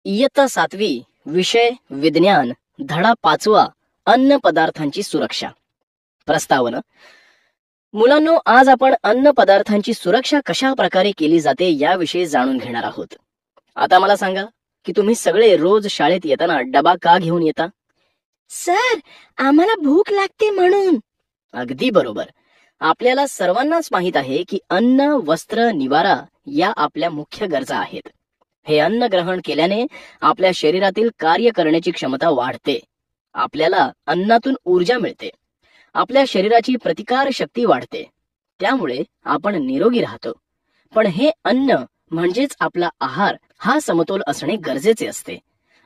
इयत्ता 7वी, विषय विज्ञान, धडा 5वा, अन्न पदार्थांची सुरक्षा. प्रस्तावना. मुलांनो, आज आपण अन्न पदार्थांची सुरक्षा कशा प्रकारे केली जाते याविषयी जाणून घेणार आहोत. आता मला सांगा की तुम्ही सगळे रोज शाळेत येताना डबा का घेऊन येता? सर, आम्हाला भूक लागते म्हणून. अगदी बरोबर. आपल्याला सर्वांनाच माहित आहे की अन्न, वस्त्र, निवारा या आपल्या मुख्य गरजा आहेत. हे अन्न ग्रहण केल्याने आपल्या शरीरातील कार्य करण्याची क्षमता वाढते. आपल्याला अन्नातून ऊर्जा मिळते. आपल्या शरीराची प्रतिकार शक्ती वाढते. त्यामुळे आपण निरोगी राहतो. पण हे अन्न म्हणजेच आपला आहार हा समतोल असणे गरजेचे असते.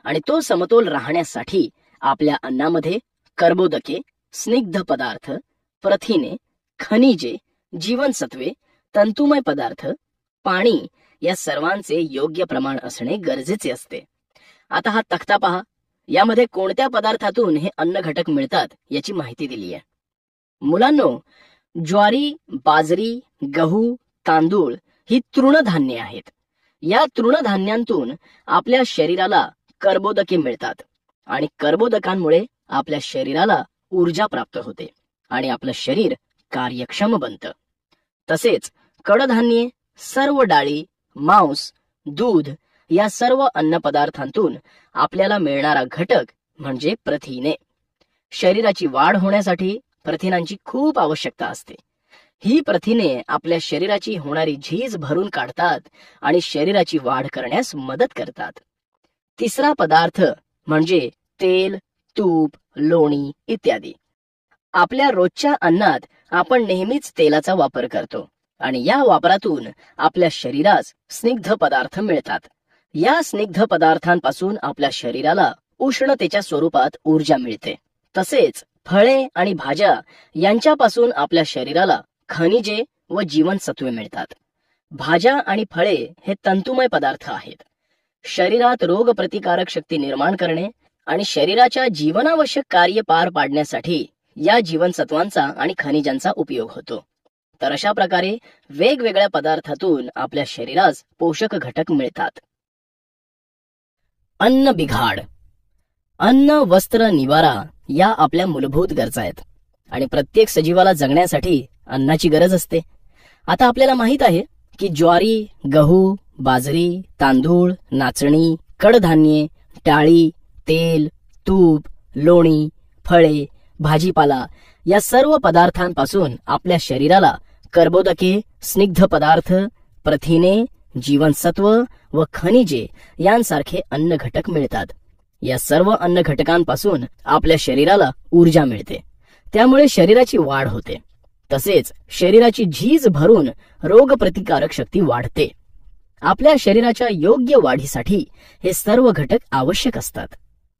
आणि तो समतोल राहण्यासाठी आपल्या अन्नामध्ये कर्बोदके, स्निग्ध पदार्थ, प्रथिने, खनिजे, जीवनसत्वे, तंतुमय पदार्थ, पाणी या सर्वांचे योग्य प्रमाण असणे गरजेचे असते. आता हा तक्ता पहा. यामध्ये कोणत्या पदार्थातून हे अन्न घटक मिळतात याची माहिती दिली आहे. मुलांनो, ज्वारी, बाजरी, गहू, तांदूळ ही तृणधान्ये आहेत. या तृणधान्यांतून आपल्या शरीराला कर्बोदके मिळतात आणि कर्बोदकांमुळे आपल्या शरीराला ऊर्जा प्राप्त होते आणि आपलं शरीर कार्यक्षम बनतं. तसेच कडधान्ये, सर्व डाळी, मांस, दूध या सर्व अन्न पदार्थांतून आपल्याला मिळणारा घटक म्हणजे प्रथिने. शरीराची वाढ होण्यासाठी प्रथिनांची खूप आवश्यकता असते. ही प्रथिने आपल्या शरीराची होणारी झीज भरून काढतात आणि शरीराची वाढ करण्यास मदत करतात. तिसरा पदार्थ म्हणजे तेल, तूप, लोणी इत्यादी. आपल्या रोजच्या अन्नात आपण नेहमीच तेलाचा वापर करतो आणि या वापरातून आपल्या शरीरास स्निग्ध पदार्थ मिळतात. या स्निग्ध पदार्थांपासून आपल्या शरीराला उष्णतेच्या स्वरूपात ऊर्जा मिळते. तसेच फळे आणि भाज्या यांच्यापासून आपल्या शरीराला खनिजे व जीवनसत्वे मिळतात. भाज्या आणि फळे हे तंतुमय पदार्थ आहेत. शरीरात रोगप्रतिकारक शक्ती निर्माण करणे आणि शरीराच्या जीवनावश्यक कार्य पार पाडण्यासाठी या जीवनसत्वांचा आणि खनिजांचा उपयोग होतो. तर अशा प्रकारे वेगवेगळ्या पदार्थातून आपल्या शरीरास पोषक घटक मिळतात. अन्न बिघाड. अन्न, वस्त्र, निवारा या आपल्या मूलभूत गरजा आहेत आणि प्रत्येक सजीवाला जगण्यासाठी अन्नाची गरज असते. आता आपल्याला माहित आहे की ज्वारी, गहू, बाजरी, तांदूळ, नाचणी, कडधान्ये, डाळी, तेल, तूप, लोणी, फळे, भाजीपाला या सर्व पदार्थांपासून आपल्या शरीराला कर्बोदके, स्निग्ध पदार्थ, प्रथिने, जीवनसत्व व खनिजे यांसारखे अन्न घटक मिळतात. या सर्व अन्न घटकांपासून आपल्या शरीराला ऊर्जा मिळते. त्यामुळे शरीराची वाढ होते. तसेच शरीराची झीज भरून रोगप्रतिकारक शक्ती वाढते. आपल्या शरीराच्या योग्य वाढीसाठी हे सर्व घटक आवश्यक असतात.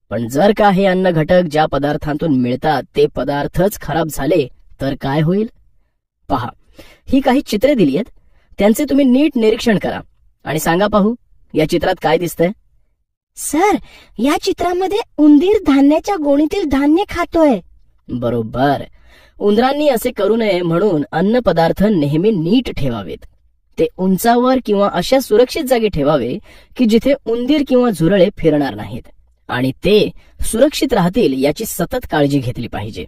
पण जर का हे अन्न घटक ज्या पदार्थांतून मिळतात ते पदार्थच खराब झाले तर काय होईल? पहा, ही काही चित्रे दिली आहेत. त्यांचे तुम्ही नीट निरीक्षण करा आणि सांगा पाहू, या चित्रात काय दिसतंय? सर, या चित्रामध्ये उंदीर धान्याच्या गोणीतील धान्य खातोय. बरोबर. उंदरांनी असे करू नये म्हणून अन्न पदार्थ नेहमी नीट ठेवावेत. ते उंचावर किंवा अशा सुरक्षित जागी ठेवावे की जिथे उंदीर किंवा झुरळे फिरणार नाहीत आणि ते सुरक्षित राहतील याची सतत काळजी घेतली पाहिजे.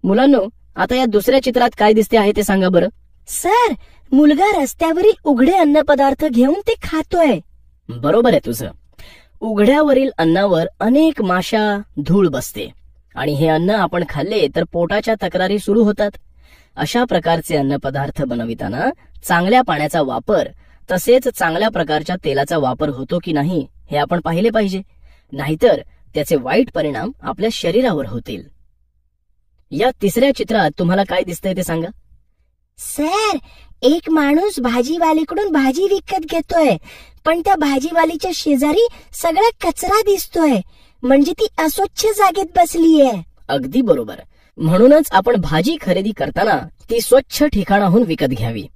मुलांनो, आता या दुसऱ्या चित्रात काय दिसते आहे ते सांगा बरं. सर, मुलगा रस्त्यावरील उघडे अन्न पदार्थ घेऊन ते खातोय. बरोबर आहे तुझं. उघड्यावरील अन्नावर अनेक माशा, धूळ बसते आणि हे अन्न आपण खाल्ले तर पोटाच्या तक्रारी सुरू होतात. अशा प्रकारचे अन्न पदार्थ बनविताना चांगल्या पाण्याचा वापर तसेच चांगल्या प्रकारच्या तेलाचा वापर होतो की नाही हे आपण पाहिले पाहिजे. नाहीतर त्याचे वाईट परिणाम आपल्या शरीरावर होतील. या तिसऱ्या चित्रात तुम्हाला काय दिसतंय ते सांगा. सर, एक माणूस भाजीवालीकडून भाजी विकत घेतोय, पण त्या भाजीवालीच्या शेजारी सगळा कचरा दिसतोय. म्हणजे ती अस्वच्छ जागेत बसलीये. अगदी बरोबर. म्हणूनच आपण भाजी खरेदी करताना ती स्वच्छ ठिकाणाहून विकत घ्यावी.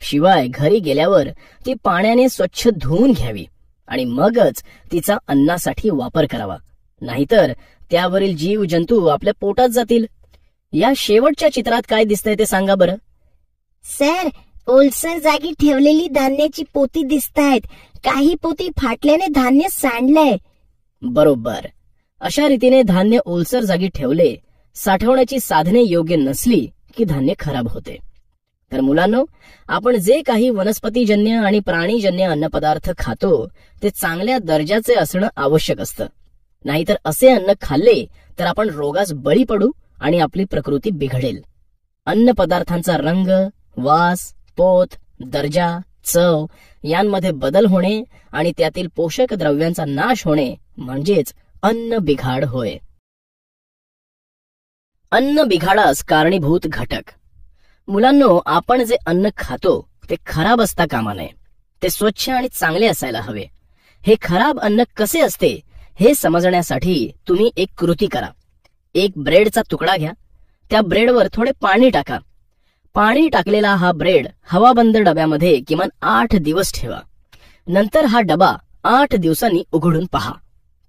शिवाय घरी गेल्यावर ती पाण्याने स्वच्छ धुवून घ्यावी आणि मगच तिचा अन्नासाठी वापर करावा. नाहीतर त्यावरील जीव जंतू आपल्या पोटात जातील. या शेवटच्या चित्रात काय दिसतंय ते सांगा बरं. सर, ओलसर जागी ठेवलेली धान्याची पोती दिसतायत. काही पोती फाटल्याने धान्य सांडलंय. बरोबर. अशा रीतीने धान्य ओलसर जागी ठेवले, साठवण्याची साधने योग्य नसली की धान्य खराब होते. तर मुलांनो, आपण जे काही वनस्पतीजन्य आणि प्राणीजन्य अन्नपदार्थ खातो ते चांगल्या दर्जाचे असणं आवश्यक असतं. नाहीतर असे अन्न खाल्ले तर आपण रोगास बळी पडू आणि आपली प्रकृती बिघडेल. अन्न पदार्थांचा रंग, वास, पोत, दर्जा, चव यांमध्ये बदल होणे आणि त्यातील पोषक द्रव्यांचा नाश होणे म्हणजेच अन्न बिघाड होय. अन्न बिघाडास कारणीभूत घटक. मुलांनो, आपण जे अन्न खातो ते खराब असता कामा नये. ते स्वच्छ आणि चांगले असायला हवे. हे खराब अन्न कसे असते हे समजण्यासाठी तुम्ही एक कृती करा. एक ब्रेडचा तुकडा घ्या. त्या ब्रेडवर थोडे पाणी टाका. पाणी टाकलेला हा ब्रेड हवाबंद डब्यामध्ये किमान 8 दिवस ठेवा. नंतर हा डबा 8 दिवसांनी उघडून पहा.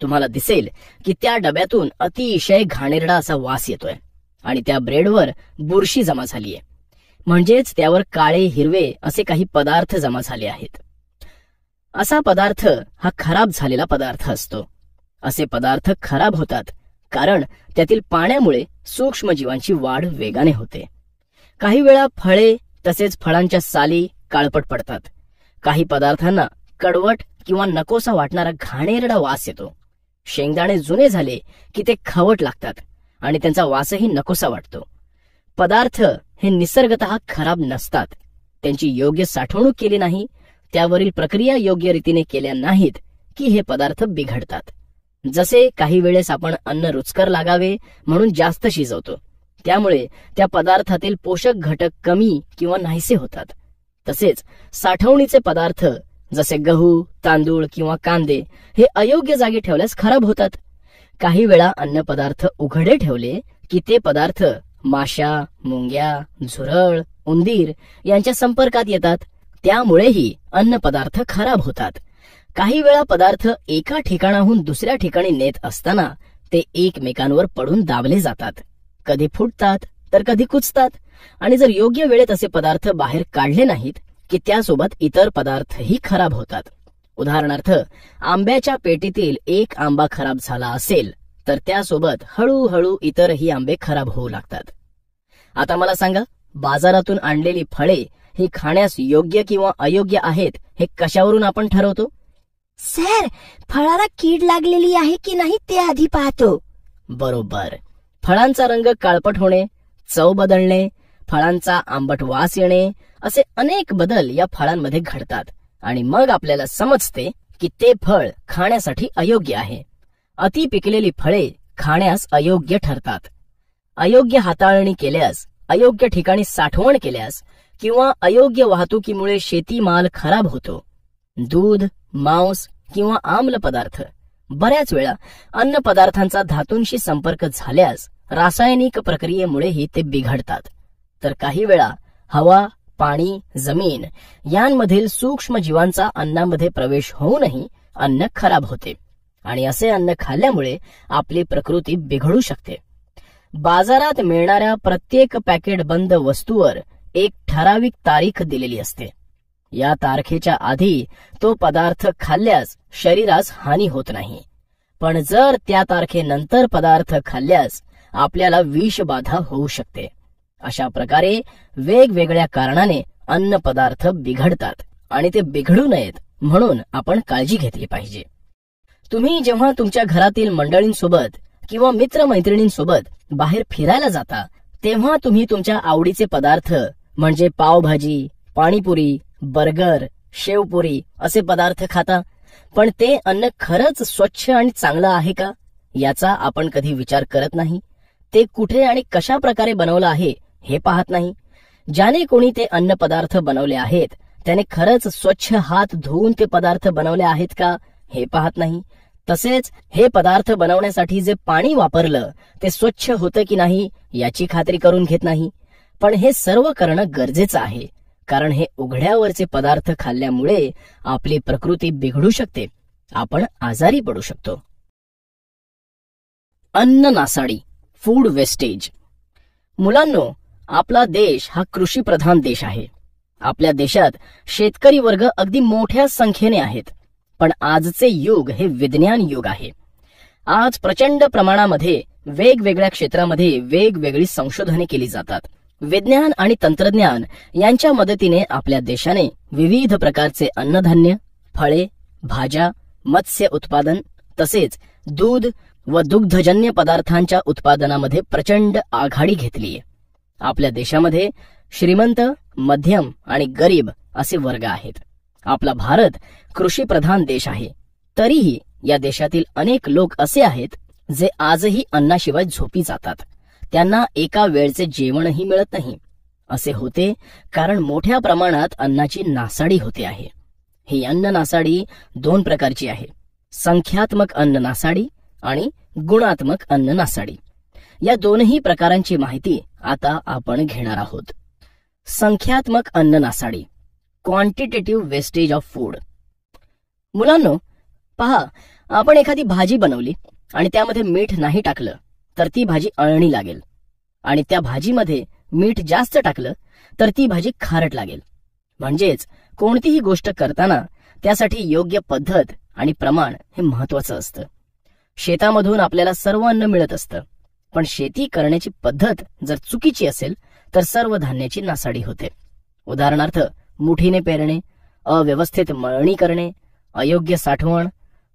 तुम्हाला दिसेल की त्या डब्यातून अतिशय घाणेरडा असा वास येतोय आणि त्या ब्रेडवर बुरशी जमा झालीय. म्हणजेच त्यावर काळे हिरवे असे काही पदार्थ जमा झाले आहेत. असा पदार्थ हा खराब झालेला पदार्थ असतो. असे पदार्थ खराब होतात कारण त्यातील पाण्यामुळे सूक्ष्मजीवांची वाढ वेगाने होते. काही वेळा फळे तसेच फळांच्या साली काळपट पडतात. काही पदार्थांना कडवट किंवा नकोसा वाटणारा घाणेरडा वास येतो. शेंगदाणे जुने झाले की ते खावट लागतात आणि त्यांचा वासही नकोसा वाटतो. पदार्थ हे निसर्गतः खराब नसतात. त्यांची योग्य साठवणूक केली नाही, त्यावरील प्रक्रिया योग्य रीतीने केल्या नाहीत की हे पदार्थ बिघडतात. जसे काही वेळेस आपण अन्न रुचकर लागावे म्हणून जास्त शिजवतो, त्यामुळे त्या पदार्थातील पोषक घटक कमी किंवा नाहीसे होतात. तसेच साठवणीचे पदार्थ जसे गहू, तांदूळ किंवा कांदे हे अयोग्य जागी ठेवल्यास खराब होतात. काही वेळा अन्न पदार्थ उघडे ठेवले की ते पदार्थ माशा, मुंग्या, झुरळ, उंदीर यांच्या संपर्कात येतात. त्यामुळेही अन्न पदार्थ खराब होतात. काही वेळा पदार्थ एका ठिकाणाहून दुसऱ्या ठिकाणी नेत असताना ते एकमेकांवर पडून दाबले जातात. कधी फुटतात तर कधी कुचतात आणि जर योग्य वेळेत असे पदार्थ बाहेर काढले नाहीत की त्यासोबत इतर पदार्थही खराब होतात. उदाहरणार्थ, आंब्याच्या पेटीतील एक आंबा खराब झाला असेल तर त्यासोबत हळूहळू इतरही आंबे खराब होऊ लागतात. आता मला सांगा, बाजारातून आणलेली फळे ही खाण्यास योग्य किंवा अयोग्य आहेत हे कशावरून आपण ठरवतो? सर, फळाला कीड लागलेली आहे की नाही ते आधी पाहतो. बरोबर. फळांचा रंग काळपट होणे, चव बदलणे, फळांचा आंबट वास येणे असे अनेक बदल या फळांमध्ये घडतात आणि मग आपल्याला समजते की ते फळ खाण्यासाठी अयोग्य आहे. अति पिकलेली फळे खाण्यास अयोग्य ठरतात. अयोग्य हाताळणी केल्यास, अयोग्य ठिकाणी साठवण केल्यास किंवा अयोग्य वाहतुकीमुळे शेतीमाल खराब होतो. दूध, मांस किंवा आम्ल पदार्थ, बऱ्याच वेळा अन्न पदार्थांचा धातूंशी संपर्क झाल्यास रासायनिक प्रक्रियेमुळेही ते बिघडतात. तर काही वेळा हवा, पाणी, जमीन यांमधील सूक्ष्म जीवांचा अन्नामध्ये प्रवेश होऊनही अन्न खराब होते आणि असे अन्न खाल्ल्यामुळे आपली प्रकृती बिघडू शकते. बाजारात मिळणाऱ्या प्रत्येक पॅकेट बंद वस्तूवर एक ठराविक तारीख दिलेली असते. या तारखेच्या आधी तो पदार्थ खाल्ल्यास शरीरास हानी होत नाही, पण जर त्या तारखेनंतर पदार्थ खाल्ल्यास आपल्याला विषबाधा होऊ शकते. अशा प्रकारे वेगवेगळ्या कारणाने अन्न पदार्थ बिघडतात आणि ते बिघडू नयेत म्हणून आपण काळजी घेतली पाहिजे. तुम्ही जेव्हा तुमच्या घरातील मंडळींसोबत किंवा मित्रमैत्रिणींसोबत बाहेर फिरायला जाता तेव्हा तुम्ही तुमच्या आवडीचे पदार्थ म्हणजे पावभाजी, पाणीपुरी, बर्गर, शेवपुरी असे पदार्थ खाता, पण ते अन्न खरंच स्वच्छ आणि चांगलं आहे का याचा आपण कधी विचार करत नाही. ते कुठे आणि कशा प्रकारे बनवलं आहे हे पाहत नाही. ज्याने कोणी ते अन्न पदार्थ बनवले आहेत त्याने खरंच स्वच्छ हात धुवून ते पदार्थ बनवले आहेत का हे पाहत नाही. तसेच हे पदार्थ बनवण्यासाठी जे पाणी वापरलं ते स्वच्छ होतं की नाही याची खात्री करून घेत नाही. पण हे सर्व करणं गरजेचं आहे, कारण हे उघड्यावरचे पदार्थ खाल्ल्यामुळे आपली प्रकृती बिघडू शकते, आपण आजारी पडू शकतो. अन्न नासाडी, फूड वेस्टेज. मुलांनो, आपला देश हा कृषीप्रधान देश आहे. आपल्या देशात शेतकरी वर्ग अगदी मोठ्या संख्येने आहेत, पण आजचे युग हे विज्ञान युग आहे. आज प्रचंड प्रमाणामध्ये वेगवेगळ्या क्षेत्रामध्ये वेगवेगळी संशोधने केली जातात. विज्ञान आणि तंत्रज्ञान यांच्या मदतीने आपल्या देशाने विविध प्रकारचे अन्नधान्य, फळे, भाज्या, मत्स्य उत्पादन तसेच दूध व दुग्धजन्य पदार्थांच्या उत्पादनामध्ये प्रचंड आघाडी घेतलीय. आपल्या देशामध्ये श्रीमंत, मध्यम आणि गरीब असे वर्ग आहेत. आपला भारत कृषीप्रधान देश आहे. तरीही या देशातील अनेक लोक असे आहेत जे आजही अन्नाशिवाय झोपी जातात. त्यांना एका वेळचे जेवणही मिळत नाही. असे होते कारण मोठ्या प्रमाणात अन्नाची नासाडी होते आहे. ही अन्न नासाडी दोन प्रकारची आहे: संख्यात्मक अन्न नासाडी आणि गुणात्मक अन्न नासाडी. या दोनही प्रकारांची माहिती आता आपण घेणार आहोत. संख्यात्मक अन्न नासाडी, क्वांटिटेटिव्ह वेस्टेज ऑफ फूड. मुलांनो, पहा, आपण एखादी भाजी बनवली आणि त्यामध्ये मीठ नाही टाकलं तर ती भाजी अळणी लागेल, आणि त्या भाजीमध्ये मीठ जास्त टाकलं तर ती भाजी खारट लागेल. म्हणजेच कोणतीही गोष्ट करताना त्यासाठी योग्य पद्धत आणि प्रमाण हे महत्वाचं असतं. शेतामधून आपल्याला सर्व अन्न मिळत असतं, पण शेती करण्याची पद्धत जर चुकीची असेल तर सर्व धान्याची नासाडी होते. उदाहरणार्थ, मुठीने पेरणे, अव्यवस्थित मळणी करणे, अयोग्य साठवण,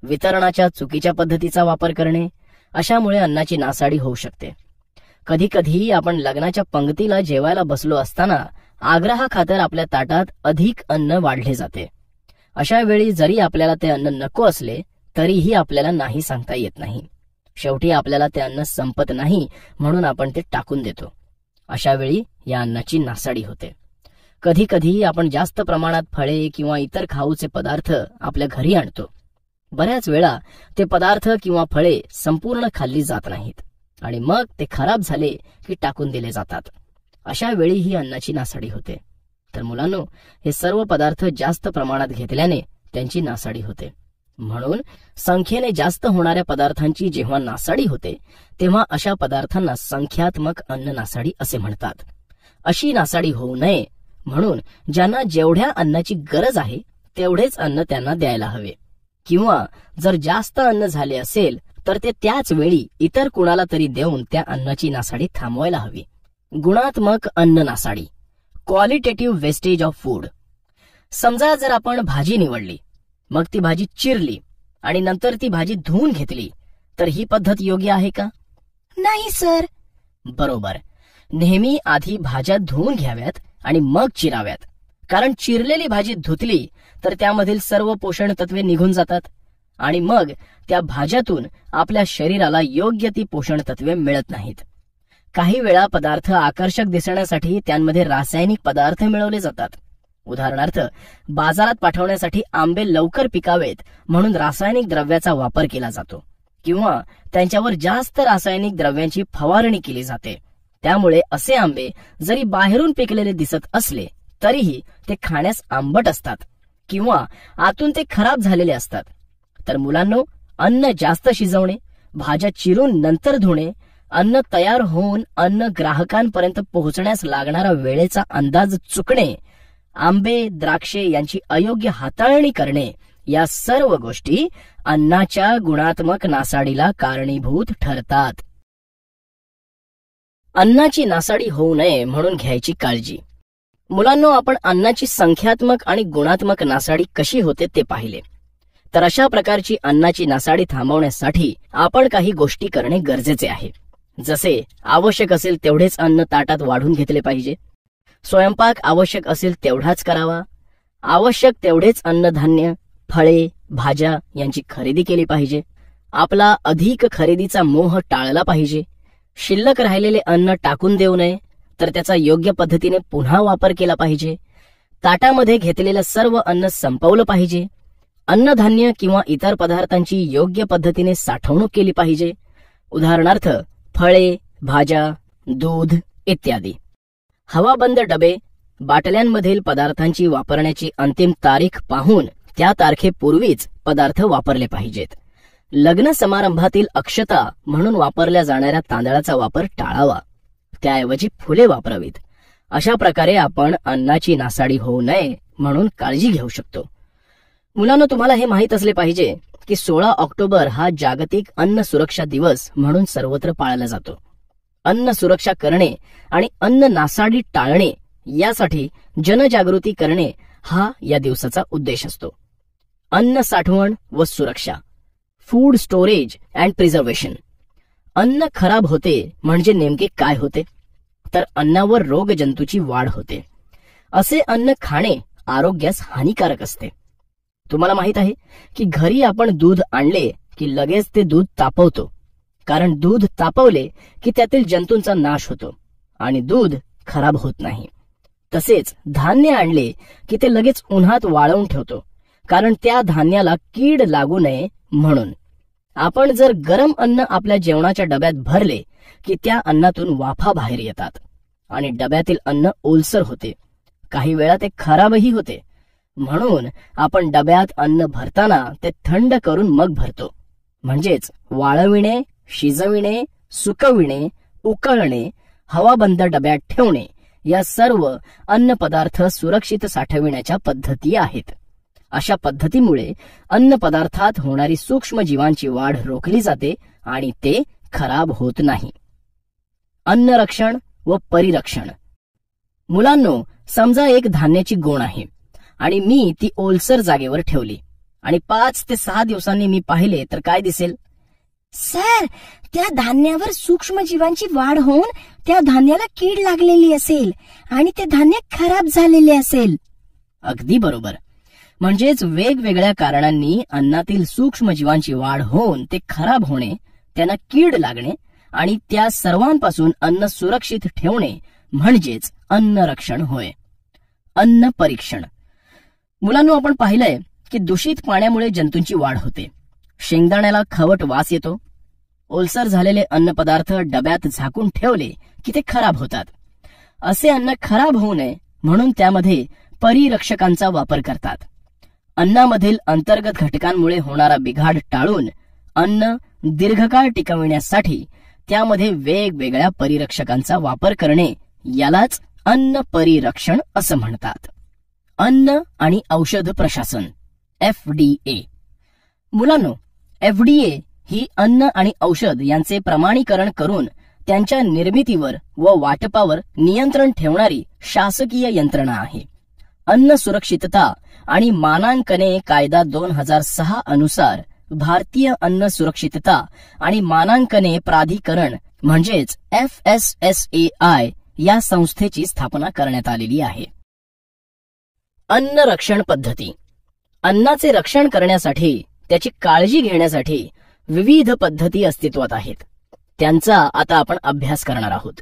वितरणाच्या चुकीच्या पद्धतीचा वापर करणे, अशामुळे अन्नाची नासाडी होऊ शकते. कधी कधी आपण लग्नाच्या पंक्तीला जेवायला बसलो असताना आग्रहाखातर आपल्या ताटात अधिक अन्न वाढले जाते. अशा वेळी जरी आपल्याला ते अन्न नको असले तरीही आपल्याला नाही सांगता येत नाही. शेवटी आपल्याला ते अन्न संपत नाही म्हणून आपण ते टाकून देतो. अशा वेळी या अन्नाची नासाडी होते. कधी कधी आपण जास्त प्रमाणात फळे किंवा इतर खाऊचे पदार्थ आपल्या घरी आणतो. बऱ्याच वेळा ते पदार्थ किंवा फळे संपूर्ण खाल्ली जात नाहीत आणि मग ते खराब झाले की टाकून दिले जातात. अशा वेळी ही अन्नाची नासाडी होते. तर मुलांनो, हे सर्व पदार्थ जास्त प्रमाणात घेतल्याने त्यांची नासाडी होते. म्हणून संख्येने जास्त होणाऱ्या पदार्थांची जेव्हा नासाडी होते तेव्हा अशा पदार्थांना संख्यात्मक अन्न नासाडी असे म्हणतात. अशी नासाडी होऊ नये म्हणून ज्यांना जेवढ्या अन्नाची गरज आहे तेवढेच अन्न त्यांना द्यायला हवे, किंवा जर जास्त अन्न झाले असेल तर ते त्याच वेळी इतर कुणाला तरी देऊन त्या अन्नाची नासाडी थांबवायला हवी. गुणात्मक अन्न नासाडी, क्वालिटेटिव्ह वेस्टेज ऑफ फूड. समजा जर आपण भाजी निवडली, मग ती भाजी चिरली आणि नंतर ती भाजी धुवून घेतली, तर ही पद्धत योग्य आहे का? नाही सर. बरोबर. नेहमी आधी भाज्या धुवून घ्याव्यात आणि मग चिराव्यात, कारण चिरलेली भाजी धुतली तर त्यामधील सर्व पोषण तत्वे निघून जातात आणि मग त्या भाज्यातून आपल्या शरीराला योग्य ती पोषण तत्वे मिळत नाहीत. काही वेळा पदार्थ आकर्षक दिसण्यासाठी त्यांमध्ये रासायनिक पदार्थ मिळवले जातात. उदाहरणार्थ, बाजारात पाठवण्यासाठी आंबे लवकर पिकावेत म्हणून रासायनिक द्रव्याचा वापर केला जातो, किंवा त्यांच्यावर जास्त रासायनिक द्रव्यांची फवारणी केली जाते. त्यामुळे असे आंबे जरी बाहेरून पिकलेले दिसत असले तरीही ते खाण्यास आंबट असतात किंवा आतून ते खराब झालेले असतात. तर मुलांनो, अन्न जास्त शिजवणे, भाज्या चिरून नंतर धुणे, अन्न तयार होऊन अन्न ग्राहकांपर्यंत पोहोचण्यास लागणारा वेळेचा अंदाज चुकणे, आंबे, द्राक्षे यांची अयोग्य हाताळणी करणे, या सर्व गोष्टी अन्नाच्या गुणात्मक नासाडीला कारणीभूत ठरतात. अन्नाची नासाडी होऊ नये म्हणून घ्यायची काळजी. मुलांनो, आपण अन्नाची संख्यात्मक आणि गुणात्मक नासाडी कशी होते ते पाहिले. तर अशा प्रकारची अन्नाची नासाडी थांबवण्यासाठी आपण काही गोष्टी करणे गरजेचे आहे. जसे आवश्यक असेल तेवढेच अन्न ताटात वाढून घेतले पाहिजे. स्वयंपाक आवश्यक असेल तेवढाच करावा. आवश्यक तेवढेच अन्नधान्य, फळे, भाज्या यांची खरेदी केली पाहिजे. आपला अधिक खरेदीचा मोह टाळला पाहिजे. शिल्लक राहिलेले अन्न टाकून देऊ नये, तर त्याचा योग्य पद्धतीने पुन्हा वापर केला पाहिजे. ताटामध्ये घेतलेलं सर्व अन्न संपवलं पाहिजे. अन्नधान्य किंवा इतर पदार्थांची योग्य पद्धतीने साठवणूक केली पाहिजे. उदाहरणार्थ, फळे, भाज्या, दूध इत्यादी. हवाबंद डबे, बाटल्यांमधील पदार्थांची वापरण्याची अंतिम तारीख पाहून त्या तारखेपूर्वीच पदार्थ वापरले पाहिजेत. लग्न समारंभातील अक्षता म्हणून वापरल्या जाणाऱ्या तांदळाचा वापर टाळावा. त्याऐवजी फुले वापरावीत. अशा प्रकारे आपण अन्नाची नासाडी होऊ नये म्हणून काळजी घेऊ शकतो. मुलांनो, तुम्हाला हे माहीत असले पाहिजे की 16 ऑक्टोबर हा जागतिक अन्न सुरक्षा दिवस म्हणून सर्वत्र पाळला जातो. अन्न सुरक्षा करणे आणि अन्न नासाडी टाळणे यासाठी जनजागृती करणे हा या दिवसाचा उद्देश असतो. अन्न साठवण व सुरक्षा, फूड स्टोरेज अँड प्रिझर्वेशन. अन्न खराब होते म्हणजे नेमके काय होते? तर अन्नावर रोगजंतूची वाढ होते. असे अन्न खाणे आरोग्यास हानिकारक असते. तुम्हाला माहित आहे की घरी आपण दूध आणले की लगेच ते दूध तापवतो, कारण दूध तापवले की त्यातील जंतूंचा नाश होतो आणि दूध खराब होत नाही. तसेच धान्य आणले की ते लगेच उन्हात वाळवून ठेवतो, कारण त्या धान्याला कीड लागू नये म्हणून. आपण जर गरम अन्न आपल्या जेवणाच्या डब्यात भरले की त्या अन्नातून वाफा बाहेर येतात आणि डब्यातील अन्न ओलसर होते. काही वेळा ते खराबही होते. म्हणून आपण डब्यात अन्न भरताना ते थंड करून मग भरतो. म्हणजेच वाळविणे, शिजविणे, सुकविणे, उकळणे, हवाबंद डब्यात ठेवणे या सर्व अन्न पदार्थ सुरक्षित साठविण्याच्या पद्धती आहेत. अशा पद्धतीमुळे अन्न पदार्थात होणारी सूक्ष्म जीवांची वाढ रोखली जाते आणि ते खराब होत नाही. अन्न रक्षण व परिरक्षण. मुलांनो, समजा एक धान्याची गोण आहे आणि मी ती ओलसर जागेवर ठेवली आणि 5 ते 6 दिवसांनी मी पाहिले तर काय दिसेल? सर, त्या धान्यावर सूक्ष्म जीवांची वाढ होऊन त्या धान्याला कीड लागलेली असेल आणि ते धान्य खराब झालेले असेल. अगदी बरोबर. म्हणजेच वेगवेगळ्या कारणांनी अन्नातील सूक्ष्म जीवांची वाढ होऊन ते खराब होणे, त्यांना कीड लागणे आणि त्या सर्वांपासून अन्न सुरक्षित ठेवणे म्हणजेच अन्न रक्षण होय. अन्न परीक्षण. मुलांनो, आपण पाहिलंय की दूषित पाण्यामुळे जंतूंची वाढ होते. शेंगदाण्याला खवट वास येतो. ओलसर झालेले अन्नपदार्थ डब्यात झाकून ठेवले की ते खराब होतात. असे अन्न खराब होऊ नये म्हणून त्यामध्ये परिरक्षकांचा वापर करतात. अन्नामधील अंतर्गत घटकांमुळे होणारा बिघाड टाळून अन्न दीर्घकाळ टिकविण्यासाठी त्यामध्ये वेगवेगळ्या परिरक्षकांचा वापर करणे यालाच अन्न परिरक्षण असं म्हणतात. अन्न आणि औषध प्रशासन, FDA. मुलांनो, FDA ही अन्न आणि औषध यांचे प्रमाणीकरण करून त्यांच्या निर्मितीवर व वाटपावर नियंत्रण ठेवणारी शासकीय यंत्रणा आहे. अन्न सुरक्षितता आणि मानांकने कायदा 2006 अनुसार भारतीय अन्न सुरक्षितता आणि मानांकने प्राधिकरण म्हणजेच FSSAI या संस्थेची स्थापना करण्यात आलेली आहे. अन्न रक्षण पद्धती. अन्नाचे रक्षण करण्यासाठी, त्याची काळजी घेण्यासाठी विविध पद्धती अस्तित्वात आहेत. त्यांचा आता आपण अभ्यास करणार आहोत.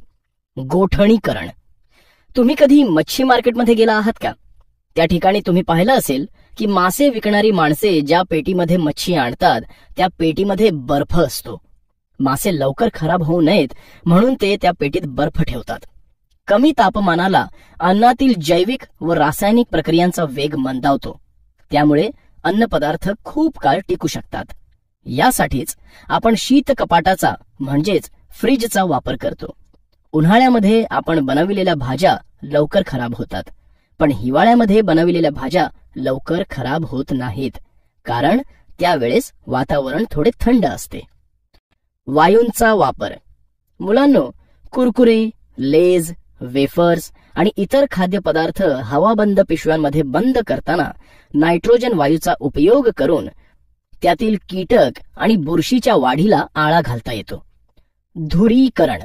गोठणीकरण. तुम्ही कधी मच्छी मार्केटमध्ये गेला आहात का? त्या ठिकाणी तुम्ही पाहिलं असेल की मासे विकणारी माणसे ज्या पेटीमध्ये मच्छी आणतात त्या पेटीमध्ये बर्फ असतो. मासे लवकर खराब होऊ नयेत म्हणून ते त्या पेटीत बर्फ ठेवतात. कमी तापमानाला अन्नातील जैविक व रासायनिक प्रक्रियांचा वेग मंदावतो. त्यामुळे अन्नपदार्थ खूप काळ टिकू शकतात. यासाठीच आपण शीत कपाटाचा म्हणजेच फ्रीजचा वापर करतो. उन्हाळ्यामध्ये आपण बनविलेल्या भाज्या लवकर खराब होतात, पण हिवाळ्यामध्ये बनविलेल्या भाज्या लवकर खराब होत नाहीत, कारण त्यावेळेस वातावरण थोडे थंड असते. वायूंचा वापर. मुलांनो, कुरकुरे, लेज, वेफर्स आणि इतर खाद्यपदार्थ हवाबंद पिशव्यांमध्ये बंद करताना नायट्रोजन वायूचा उपयोग करून त्यातील कीटक आणि बुरशीच्या वाढीला आळा घालता येतो. धुरीकरण.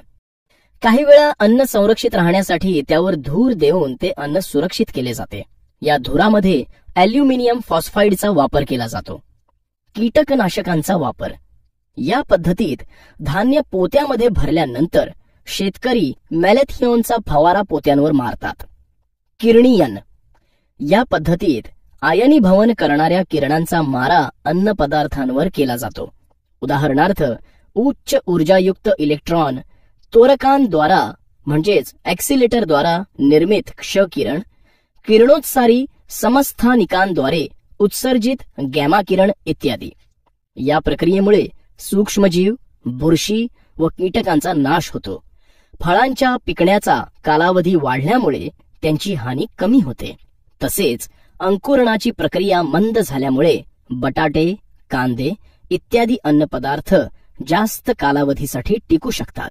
काही वेळा अन्न संरक्षित राहण्यासाठी त्यावर धूर देऊन ते अन्न सुरक्षित केले जाते. या धुरामध्ये ॲल्युमिनियम फॉस्फाईडचा वापर केला जातो. कीटकनाशकांचा वापर. या पद्धतीत धान्य पोत्यामध्ये भरल्यानंतर शेतकरी मॅलेथिओनचा फवारा पोत्यांवर मारतात. किरणीयन. या पद्धतीत आयनीभवन करणाऱ्या किरणांचा मारा अन्न पदार्थांवर केला जातो. उदाहरणार्थ, उच्च ऊर्जायुक्त इलेक्ट्रॉन तोरकांद्वारा म्हणजेच ॲक्सिलेटरद्वारा निर्मित क्षकिरण, किरणोत्सारी समस्थानिकांद्वारे उत्सर्जित गॅमा किरण इत्यादी. या प्रक्रियेमुळे सूक्ष्मजीव, बुरशी व कीटकांचा नाश होतो फळांच्या पिकण्याचा कालावधी वाढल्यामुळे त्यांची हानी कमी होते. तसेच अंकुरणाची प्रक्रिया मंद झाल्यामुळे बटाटे, कांदे इत्यादी अन्नपदार्थ जास्त कालावधीसाठी टिकू शकतात.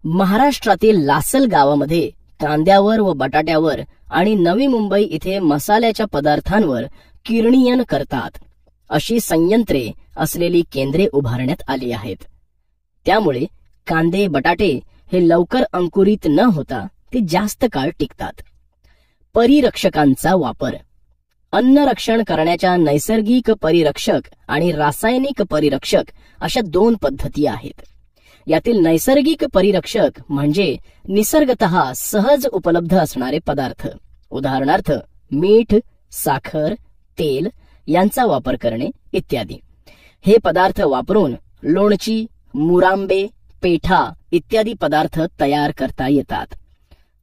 महाराष्ट्रातील लासल गावामध्ये कांद्यावर व बटाट्यावर आणि नवी मुंबई इथे मसाल्याच्या पदार्थांवर किरणीयन करतात अशी संयंत्रे असलेली केंद्रे उभारण्यात आली आहेत. त्यामुळे कांदे, बटाटे हे लवकर अंकुरित न होता ते जास्त काळ टिकतात. परिरक्षकांचा वापर. अन्न रक्षण करण्याच्या नैसर्गिक परिरक्षक आणि रासायनिक परिरक्षक अशा 2 पद्धती आहेत. यातील नैसर्गिक परिरक्षक म्हणजे निसर्गतः सहज उपलब्ध असणारे पदार्थ, उदाहरणार्थ मीठ, साखर, तेल यांचा वापर करणे इत्यादी. हे पदार्थ वापरून लोणची, मुरांबे, पेठा इत्यादी पदार्थ तयार करता येतात.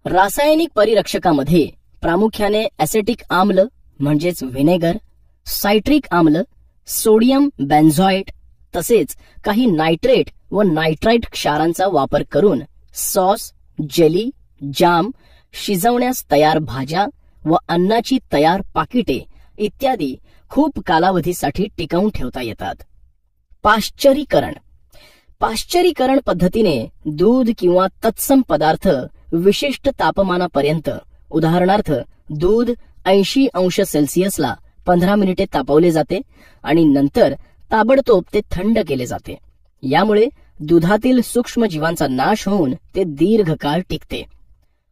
रासायनिक परिरक्षकामध्ये प्रामुख्याने ॲसेटिक आम्ल म्हणजेच व्हिनेगर, सायट्रिक आम्ल, सोडियम बेन्झॉएट तसेच काही नायट्रेट व नायट्राइट क्षारांचा वापर करून सॉस, जेली, जाम, शिजवण्यास तयार भाज्या व अन्नाची तयार पाकिटे इत्यादी खूप कालावधीसाठी टिकवून ठेवता येतात. पाश्चरीकरण. पाश्चरीकरण पद्धतीने दूध किंवा तत्सम पदार्थ विशिष्ट तापमानापर्यंत, उदाहरणार्थ दूध 80 अंश सेल्सिअसला 15 मिनिटे तापवले जाते आणि नंतर ताबडतोब ते थंड केले जाते. यामुळे दुधातील सूक्ष्म जीवांचा नाश होऊन ते दीर्घकाळ टिकते.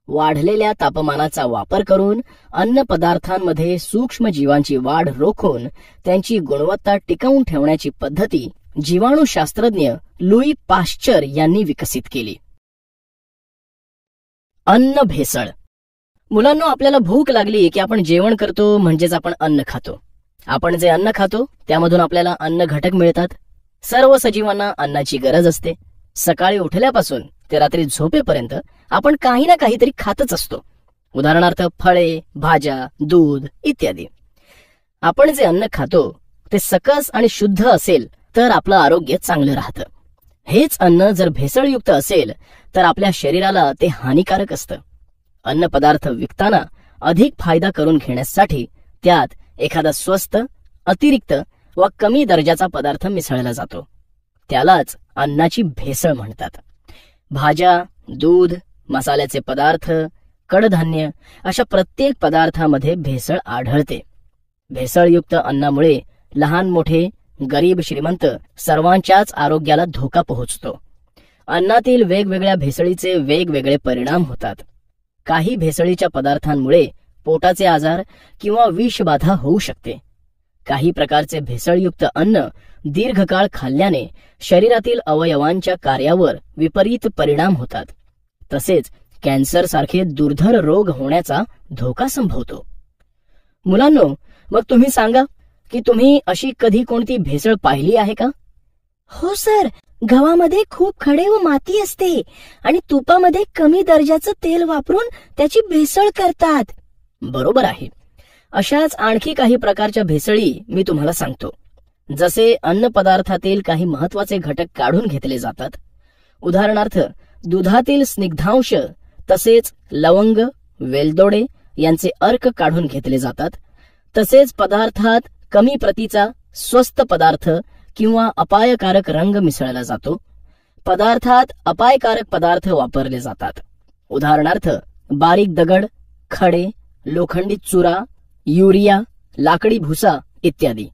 वाढलेल्या तापमानाचा वापर करून अन्न पदार्थांमध्ये सूक्ष्म जीवांची वाढ रोखून त्यांची गुणवत्ता टिकवून ठेवण्याची पद्धती जीवाणूशास्त्रज्ञ लुई पाश्चर यांनी विकसित केली. अन्न भेसळ. मुलांनो, आपल्याला भूक लागली की आपण जेवण करतो म्हणजेच आपण अन्न खातो. आपण जे अन्न खातो त्यामधून आपल्याला अन्न घटक मिळतात. सर्व सजीवांना अन्नाची गरज असते. सकाळी उठल्यापासून ते रात्री झोपेपर्यंत आपण काही ना काहीतरी खातच असतो. उदाहरणार्थ फळे, भाज्या, दूध इत्यादी. आपण जे अन्न खातो ते सकस आणि शुद्ध असेल तर आपलं आरोग्य चांगलं राहतं. हेच अन्न जर भेसळयुक्त असेल तर आपल्या शरीराला ते हानिकारक असतं. अन्न पदार्थ विकताना अधिक फायदा करून घेण्यासाठी त्यात एखादा स्वस्त, अतिरिक्त वा कमी दर्जाचा पदार्थ मिसळला जातो. त्यालाच अन्नाची भेसळ म्हणतात. भाज्या, दूध, मसाल्याचे पदार्थ, कडधान्य अशा प्रत्येक पदार्थामध्ये भेसळ आढळते. भेसळयुक्त अन्नामुळे लहान मोठे, गरीब श्रीमंत सर्वांच्याच आरोग्याला धोका पोहोचतो. अन्नातील वेगवेगळ्या भेसळीचे वेगवेगळे परिणाम होतात. काही भेसळीच्या पदार्थांमुळे पोटाचे आजार किंवा विषबाधा होऊ शकते. काही प्रकारचे भेसळयुक्त अन्न दीर्घकाळ खाल्ल्याने शरीरातील अवयवांच्या कार्यावर विपरीत परिणाम होतात. तसेच कॅन्सर सारखे दुर्धर रोग होण्याचा धोका संभवतो. मुलांनो, मग तुम्ही सांगा की तुम्ही अशी कधी कोणती भेसळ पाहिली आहे का? हो सर, गव्हामध्ये खूप खडे व माती असते आणि तुपामध्ये कमी दर्जाचं तेल वापरून त्याची भेसळ करतात. बरोबर आहे. अशाच आणखी काही प्रकारच्या भेसळी मी तुम्हाला सांगतो. जसे अन्न पदार्थातील काही महत्वाचे घटक काढून घेतले जातात. उदाहरणार्थ दुधातील स्निग्धांश तसेच लवंग, वेलदोडे यांचे अर्क काढून घेतले जातात. तसेच पदार्थात कमी प्रतीचा स्वस्त पदार्थ किंवा अपायकारक रंग मिसळला जातो. पदार्थात अपायकारक पदार्थ वापरले जातात. उदाहरणार्थ बारीक दगड, खडे, लोखंडी चुरा, युरिया, लाकडी भुसा इत्यादी.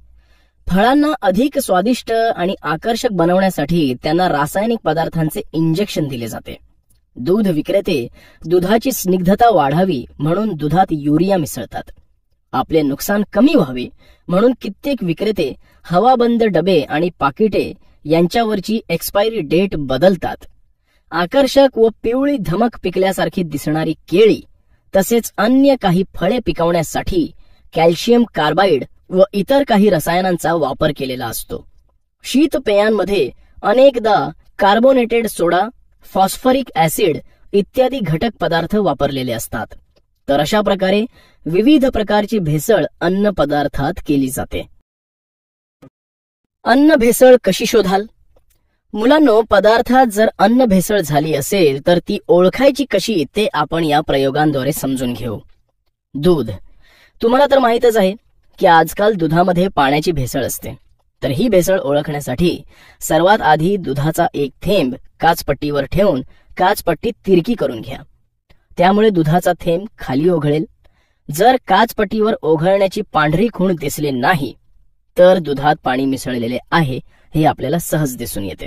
फळांना अधिक स्वादिष्ट आणि आकर्षक बनवण्यासाठी त्यांना रासायनिक पदार्थांचे इंजेक्शन दिले जाते. दूध विक्रेते दुधाची स्निग्धता वाढावी म्हणून दुधात युरिया मिसळतात. आपले नुकसान कमी व्हावे म्हणून कित्येक विक्रेते हवाबंद डबे आणि पाकिटे यांच्यावरची एक्सपायरी डेट बदलतात. आकर्षक व पिवळी धमक पिकल्यासारखी दिसणारी केळी तसेच अन्य काही फळे पिकवण्यासाठी कॅल्शियम कार्बाइड व इतर काही रसायनांचा वापर केलेला असतो. शीतपेयांमध्ये अनेकदा कार्बोनेटेड सोडा, फॉस्फरिक ऍसिड इत्यादी घटक पदार्थ वापरलेले असतात. तर अशा प्रकारे विविध प्रकारची भेसळ अन्न पदार्थात केली जाते. अन्न भेसळ कशी शोधाल? मुलांनो, पदार्थात जर अन्न भेसळ झाली असेल तर ती ओळखायची कशी ते आपण या प्रयोगांद्वारे समजून घेऊ. दूध. तुम्हाला तर माहीतच आहे की आजकाल दुधामध्ये पाण्याची भेसळ असते. तर ही भेसळ ओळखण्यासाठी सर्वात आधी दुधाचा एक थेंब काचपट्टीवर ठेवून काचपट्टी तिरकी करून घ्या. त्यामुळे दुधाचा थेंब खाली ओघळेल. जर काचपट्टीवर ओघळण्याची पांढरी खूण दिसली नाही तर दुधात पाणी मिसळलेले आहे हे आपल्याला सहज दिसून येते.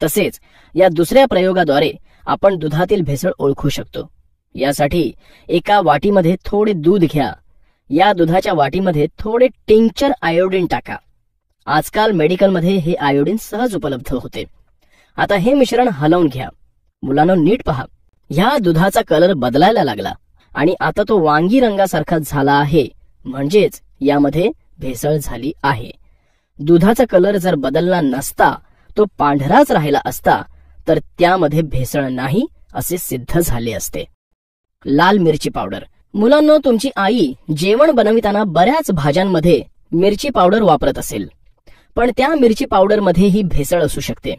तसेच या दुसऱ्या प्रयोगाद्वारे आपण दुधातील भेसळ ओळखू शकतो. यासाठी एका वाटीमध्ये थोडे दूध घ्या. या दुधाच्या वाटीमध्ये थोडे टिंक्चर आयोडीन टाका. आजकाल मेडिकलमध्ये हे आयोडीन सहज उपलब्ध होते. आता हे मिश्रण हलवून घ्या. मुलांनो, नीट पहा. ह्या दुधाचा कलर बदलायला लागला आणि आता तो वांगी रंगासारखा झाला आहे. म्हणजेच यामध्ये भेसळ झाली आहे. दुधाचा कलर जर बदलला नसता, तो पांढराच राहिला असता तर त्यामध्ये भेसळ नाही असे सिद्ध झाले असते. लाल मिरची पावडर. मुलांनो, तुमची आई जेवण बनविताना बऱ्याच भाज्यांमध्ये मिरची पावडर वापरत असेल, पण त्या मिरची पावडर मध्ये ही भेसळ असू शकते.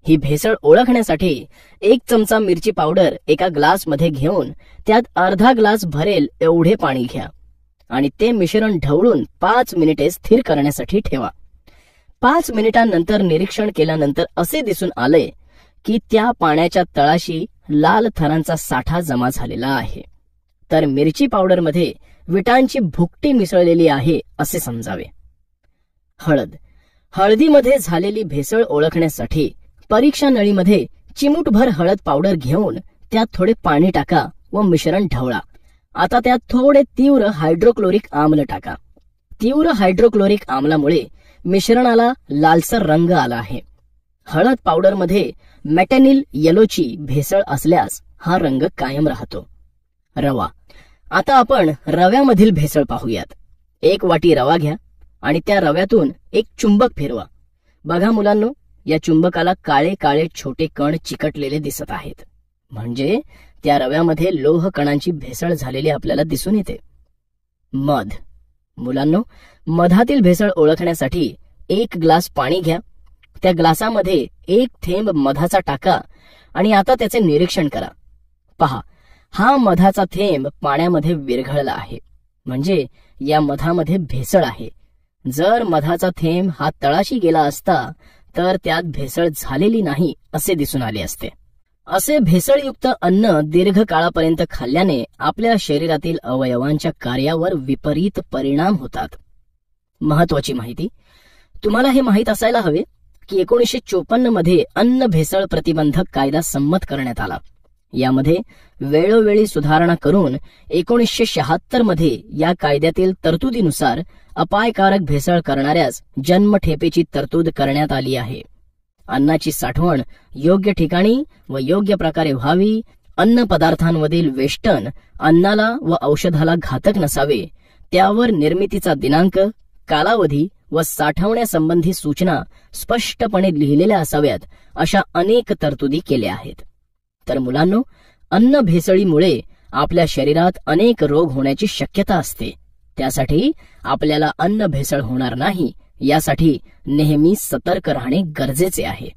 ही भेसळ ओळखण्यासाठी 1 चमचा मिरची पावडर एका ग्लासमध्ये घेऊन त्यात अर्धा ग्लास भरेल एवढे पाणी घ्या आणि ते मिश्रण ढवळून 5 मिनिटे स्थिर करण्यासाठी ठेवा. 5 मिनिटांनंतर निरीक्षण केल्यानंतर असे दिसून आले की त्या पाण्याच्या तळाशी लाल थरांचा साठा जमा झालेला आहे. तर मिरची पावडरमध्ये विटांची भुकटी मिसळलेली आहे असे समजावे. हळद. हळदीमध्ये झालेली भेसळ ओळखण्यासाठी परीक्षा नळीमध्ये चिमूटभर हळद पावडर घेऊन त्यात थोडे पाणी टाका व मिश्रण ढवळा. आता त्यात थोडे तीव्र हायड्रोक्लोरिक आम्ल टाका. तीव्र हायड्रोक्लोरिक आम्लामुळे मिश्रणाला लालसर रंग आला आहे. हळद पावडरमध्ये मेटॅनिल येलोची भेसळ असल्यास हा रंग कायम राहतो. रवा. आता आपण रव्यामधील भेसळ पाहूयात. 1 वाटी रवा घ्या आणि त्या रव्यातून एक चुंबक फिरवा. बघा मुलांनो, या चुंबकाला काळे काळे छोटे कण चिकटलेले दिसत आहेत. म्हणजे त्या रव्यामध्ये लोह कणांची भेसळ झालेली आपल्याला दिसून येते. मध. मुलांनो, मधातील भेसळ ओळखण्यासाठी 1 ग्लास पाणी घ्या. त्या ग्लासामध्ये 1 थेंब मधाचा टाका आणि आता त्याचे निरीक्षण करा. पहा, हा मधाचा थेंब पाण्यामध्ये विरघळला आहे. म्हणजे या मधामध्ये भेसळ आहे. जर मधाचा थेंब हा तळाशी गेला असता तर त्यात भेसळ झालेली नाही असे दिसून आले असते. असे भेसळयुक्त अन्न दीर्घ काळापर्यंत खाल्ल्याने आपल्या शरीरातील अवयवांच्या कार्यावर विपरीत परिणाम होतात. महत्वाची माहिती. तुम्हाला हे माहीत असायला हवे की 1954 मध्ये अन्न भेसळ प्रतिबंधक कायदा संमत करण्यात आला. यामध्ये वेळोवेळी सुधारणा करून 1976 मध्ये या कायद्यातील तरतुदीनुसार अपायकारक भेसळ करणाऱ्यास जन्मठेपेची तरतूद करण्यात आली आहे. अन्नाची साठवण योग्य ठिकाणी व योग्य प्रकारे व्हावी. अन्न पदार्थांमधील वेष्टन अन्नाला व औषधाला घातक नसावे. त्यावर निर्मितीचा दिनांक, कालावधी व साठवण्यासंबंधी सूचना स्पष्टपणे लिहिलेल्या असाव्यात अशा अनेक तरतुदी केल्या आहेत. तर मुलांनो, अन्न भेसळीमुळे आपल्या शरीरात अनेक रोग होण्याची शक्यता असते. त्यासाठी आपल्याला अन्न भेसळ होणार नाही यासाठी नेहमी सतर्क राहणे गरजेचे आहे.